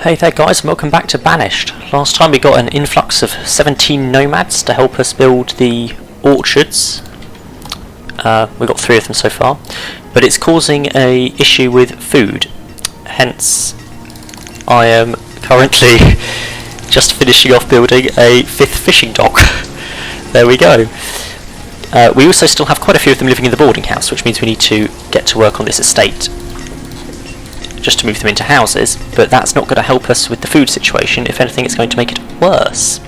Hey there guys, and welcome back to Banished. Last time we got an influx of 17 nomads to help us build the orchards. We got 3 of them so far, but it's causing a issue with food. Hence, I am currently just finishing off building a 5th fishing dock. There we go. We also still have quite a few of them living in the boarding house, which means we need to get to work on this estate just to move them into houses, but that's not going to help us with the food situation. If anything, it's going to make it worse.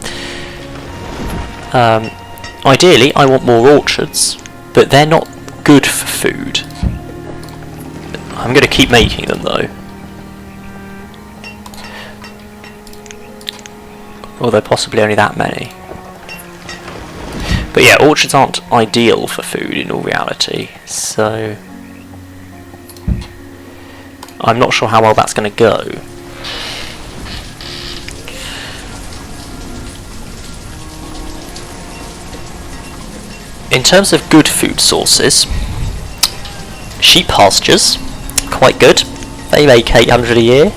Ideally, I want more orchards, but they're not good for food. I'm going to keep making them though. Although possibly only that many. But yeah, orchards aren't ideal for food in all reality, so I'm not sure how well that's going to go. In terms of good food sources, sheep pastures, quite good. They make 800 a year.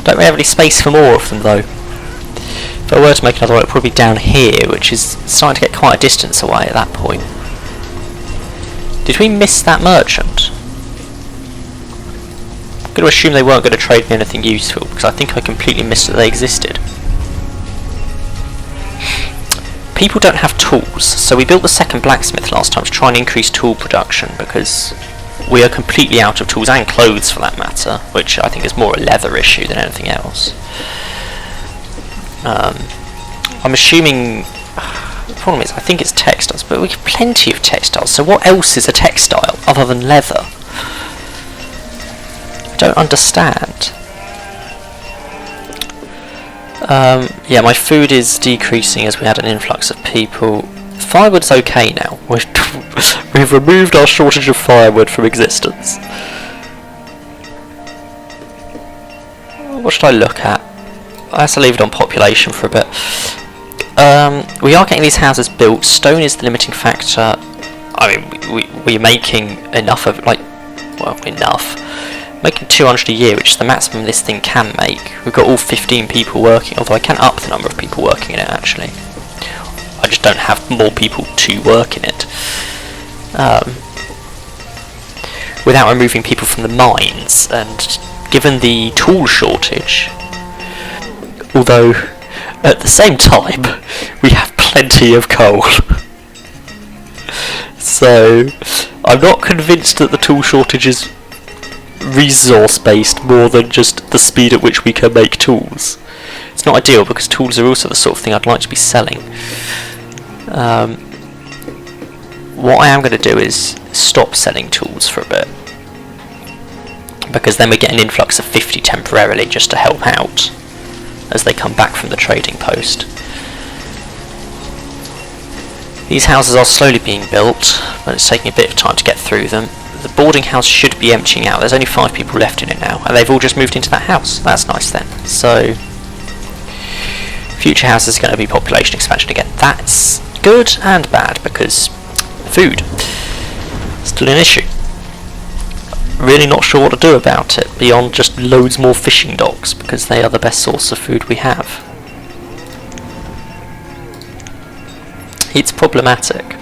Don't really have any space for more of them though. If I were to make another one, it would probably be down here, which is starting to get quite a distance away at that point. Did we miss that merchant? I'm going to assume they weren't going to trade me anything useful, because I think I completely missed that they existed. People don't have tools, so we built the 2nd blacksmith last time to try and increase tool production, because we are completely out of tools, and clothes for that matter, which I think is more a leather issue than anything else. I'm assuming the problem is I think it's textiles, but we have plenty of textiles, so what else is a textile other than leather? Don't understand. Yeah, my food is decreasing as we had an influx of people. Firewood's okay now. We've removed our shortage of firewood from existence. What should I look at? I have to leave it on population for a bit. We are getting these houses built. Stone is the limiting factor. I mean, we're making enough of, like, well, enough. Making 200 a year, which is the maximum this thing can make. We've got all 15 people working, although I can up the number of people working in it actually. I just don't have more people to work in it. Without removing people from the mines, and given the tool shortage, although at the same time we have plenty of coal. So I'm not convinced that the tool shortage is resource based more than just the speed at which we can make tools. It's not ideal because tools are also the sort of thing I'd like to be selling. What I am going to do is stop selling tools for a bit, because then we get an influx of 50 temporarily just to help out as they come back from the trading post. These houses are slowly being built, but it's taking a bit of time to get through them. The boarding house should be emptying out. There's only 5 people left in it now, and they've all just moved into that house. That's nice then. So, future houses are going to be population expansion again. That's good and bad, because food is still an issue. Really not sure what to do about it, beyond just loads more fishing docks, because they are the best source of food we have. It's problematic.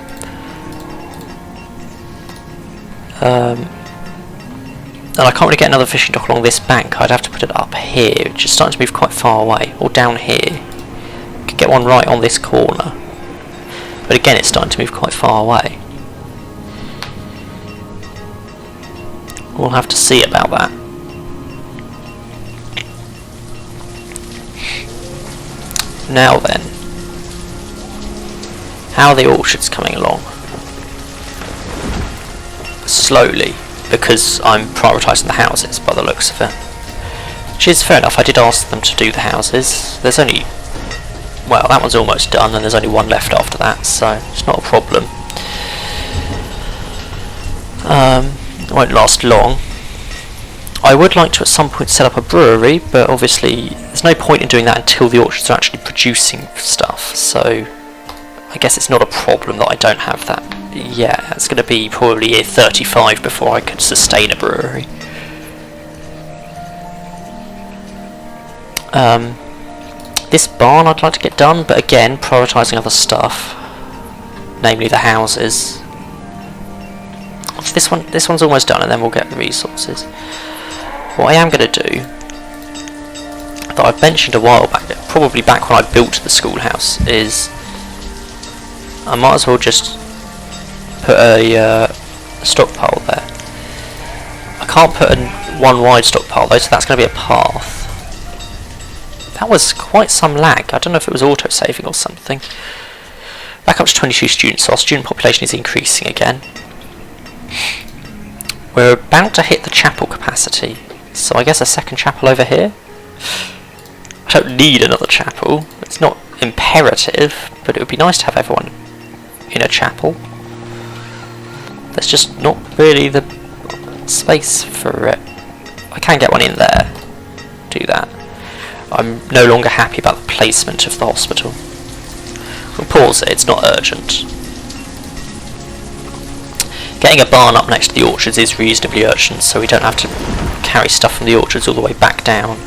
And I can't really get another fishing dock along this bank. I'd have to put it up here, which is starting to move quite far away, or down here. Could get one right on this corner, but again it's starting to move quite far away. We'll have to see about that. Now then, how are the orchards coming along? Slowly, because I'm prioritising the houses by the looks of it. Which is fair enough, I did ask them to do the houses. There's only, well, that one's almost done and there's only one left after that, so it's not a problem. It won't last long. I would like to at some point set up a brewery, but obviously there's no point in doing that until the orchards are actually producing stuff, so I guess it's not a problem that I don't have that. Yeah, it's going to be probably year 35 before I could sustain a brewery. This barn I'd like to get done, but again, prioritising other stuff, namely the houses. This one's almost done, and then we'll get the resources. What I am going to do, that I've mentioned a while back, probably back when I built the schoolhouse, is I might as well just put a stockpile there. I can't put a one wide stockpile though, so that's going to be a path. That was quite some lag. I don't know if it was auto-saving or something. Back up to 22 students, so our student population is increasing again. We're about to hit the chapel capacity, so I guess a second chapel over here. I don't need another chapel. It's not imperative, but it would be nice to have everyone in a chapel. There's just not really the space for it. I can get one in there. Do that. I'm no longer happy about the placement of the hospital. We'll pause it, it's not urgent. Getting a barn up next to the orchards is reasonably urgent, so we don't have to carry stuff from the orchards all the way back down.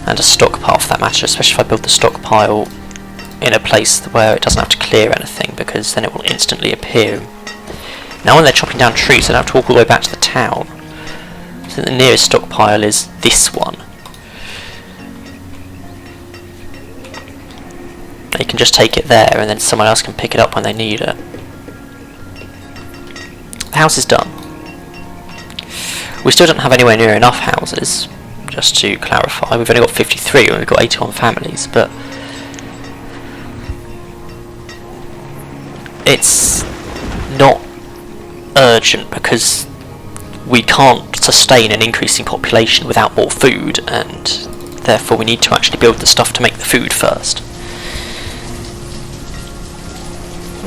And a stockpile for that matter, especially if I build the stockpile in a place where it doesn't have to clear anything, because then it will instantly appear. Now when they're chopping down trees, they don't have to walk all the way back to the town. I think the nearest stockpile is this one. They can just take it there, and then someone else can pick it up when they need it. The house is done. We still don't have anywhere near enough houses, just to clarify. We've only got 53 and we've got 81 families, but it's not urgent because we can't sustain an increasing population without more food, and therefore we need to actually build the stuff to make the food first.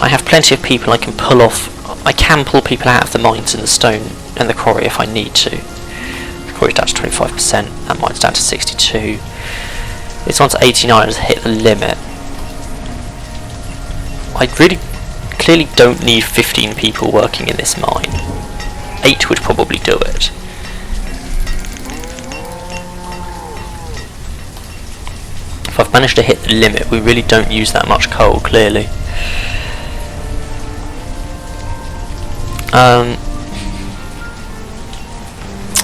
I have plenty of people I can pull off. I can pull people out of the mines and the stone and the quarry if I need to. The quarry's down to 25%, that mine's down to 62. This one's 89 has hit the limit. I really clearly don't need 15 people working in this mine. 8 would probably do it. If I've managed to hit the limit, we really don't use that much coal, clearly.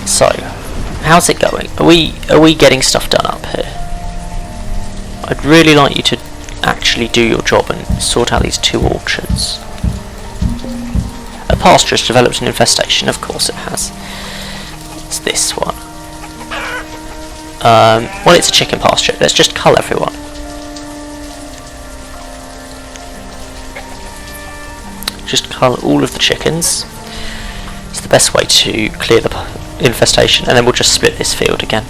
So, how's it going? Are we getting stuff done up here? I'd really like you to actually do your job and sort out these 2 orchards. A pasture has developed an infestation, of course it has. It's this one. Well, it's a chicken pasture. Let's just cull everyone. Just cull all of the chickens. It's the best way to clear the infestation, and then we'll just split this field again.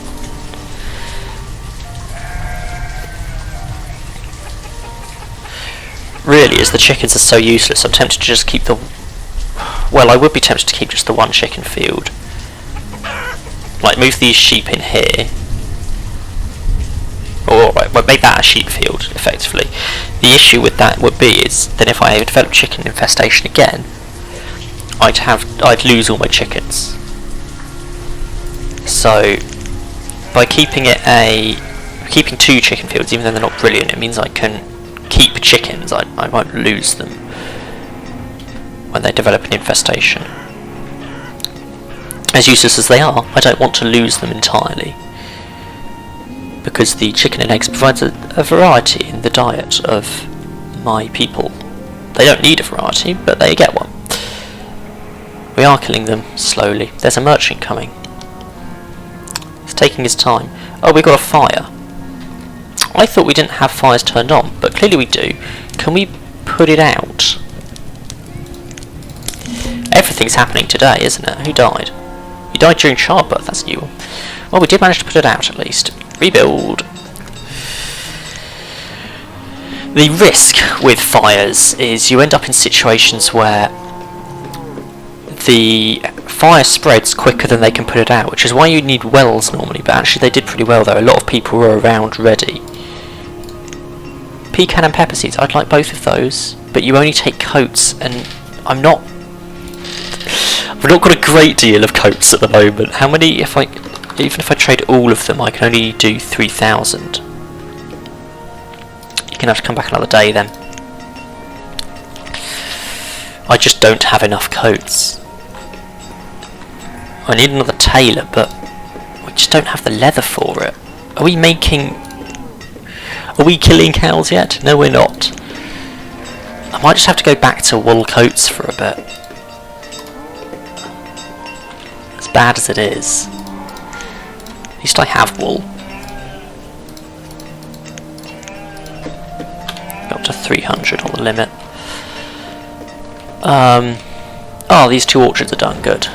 Really, as the chickens are so useless, I'm tempted to just keep the... Well, I would be tempted to keep just the one chicken field. Like, move these sheep in here. Or, well, make that a sheep field, effectively. The issue with that would be is that if I develop chicken infestation again, I'd lose all my chickens. So, by keeping 2 chicken fields, even though they're not brilliant, it means I can keep chickens. I won't lose them when they develop an infestation. As useless as they are, I don't want to lose them entirely, because the chicken and eggs provides a variety in the diet of my people. They don't need a variety, but they get one. We are killing them slowly. There's a merchant coming. He's taking his time. Oh, we got a fire. I thought we didn't have fires turned on, but clearly we do. Can we put it out? Everything's happening today, isn't it? Who died? You died during childbirth, that's new. Well, we did manage to put it out at least. Rebuild. The risk with fires is you end up in situations where the fire spreads quicker than they can put it out, which is why you need wells normally, but actually they did pretty well there. A lot of people were around ready. Pecan and pepper seeds, I'd like both of those, but you only take coats, and I've not got a great deal of coats at the moment. How many, if I even if I trade all of them, I can only do 3,000. You're gonna have to come back another day then. I just don't have enough coats. I need another tailor, but we just don't have the leather for it. Are we killing cows yet? No, we're not. I might just have to go back to wool coats for a bit. As bad as it is, at least I have wool. Got to 300 on the limit. Oh, these 2 orchards are done. Good.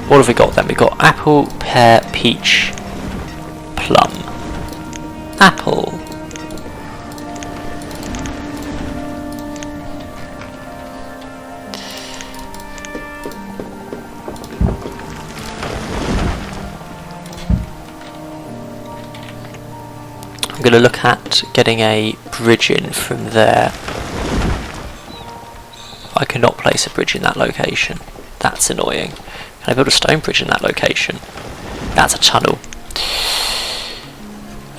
What have we got then? We've got apple, pear, peach, plum. Apple. I'm going to look at getting a bridge in from there. I cannot place a bridge in that location. That's annoying. Can I build a stone bridge in that location? That's a tunnel.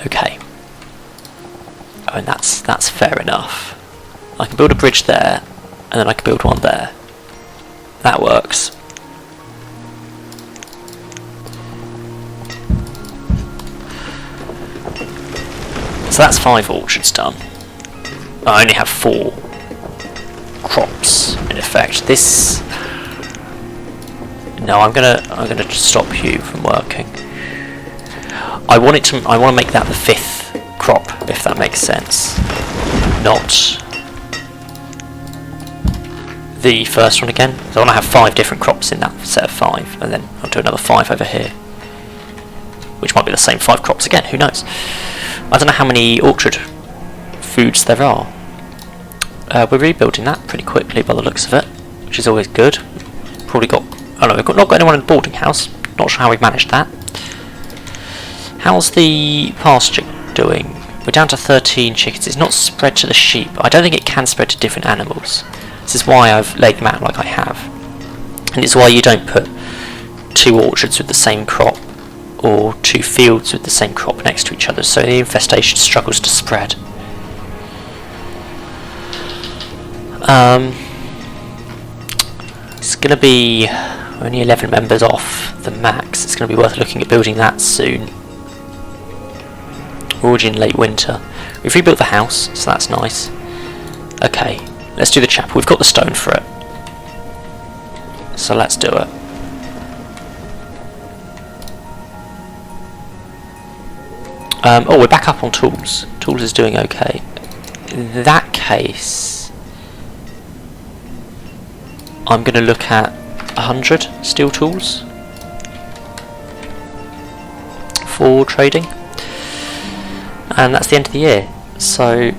Okay. Oh, and that's fair enough. I can build a bridge there, and then I can build one there. That works. So that's 5 orchards done. I only have 4 crops in effect. This. No, I'm gonna stop you from working. I want to make that the 5th crop, if that makes sense. Not the first one again. So I want to have 5 different crops in that set of 5, and then I'll do another 5 over here, which might be the same 5 crops again. Who knows? I don't know how many orchard foods there are. We're rebuilding that pretty quickly by the looks of it, which is always good. Probably got. Oh no, we've not got anyone in the boarding house. Not sure how we've managed that. How's the pasture doing? We're down to 13 chickens. It's not spread to the sheep. I don't think it can spread to different animals. This is why I've laid them out like I have. And it's why you don't put 2 orchards with the same crop or 2 fields with the same crop next to each other, so the infestation struggles to spread. It's going to be only 11 members off the max. It's going to be worth looking at building that soon. We're already in late winter. We've rebuilt the house, so that's nice. Okay, let's do the chapel. We've got the stone for it, so let's do it. Oh, we're back up on tools. Tools is doing okay. In that case, I'm going to look at 100 steel tools for trading. And that's the end of the year. So,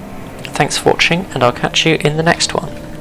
thanks for watching, and I'll catch you in the next one.